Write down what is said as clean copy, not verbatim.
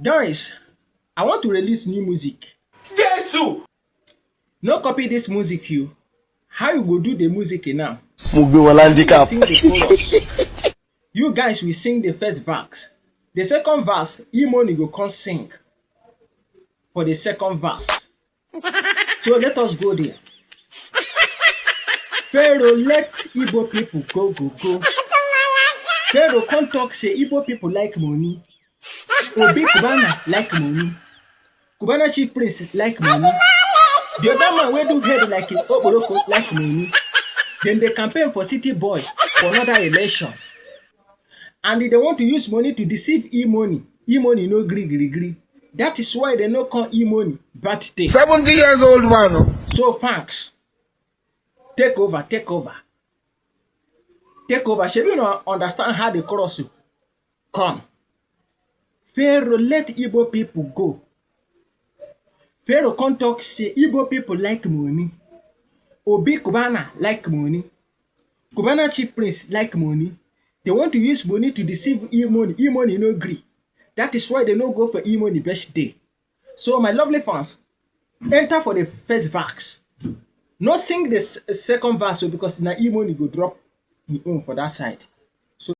Guys, I want to release new music. Jesus! No copy this music, you. How you go do the music now? handicap. Sing the chorus. You guys will sing the first verse. The second verse, E-Money go come sing for the second verse. So let us go there. Pharaoh let Igbo people go. Pharaoh come talk say Igbo people like money. Obi Kubana like money. Kubana chief prince like money. The other man wey do head like Oboroko like money. Then they campaign for city boy for another election. And they want to use money to deceive E-Money. E-Money no gree. That is why they no call E-Money birthday. 70 years old man. So thanks. Take over. Should you not understand how the chorus come? Pharaoh let Igbo people go. Pharaoh come talk say Igbo people like money. Obi Kubana like money. Kubana chief prince like money. They want to use money to deceive E-Money. E-Money no gree. That is why they no go for E-Money birthday. So my lovely fans, enter for the first verse. No sing the second verse because now E-Money go drop his own for that side.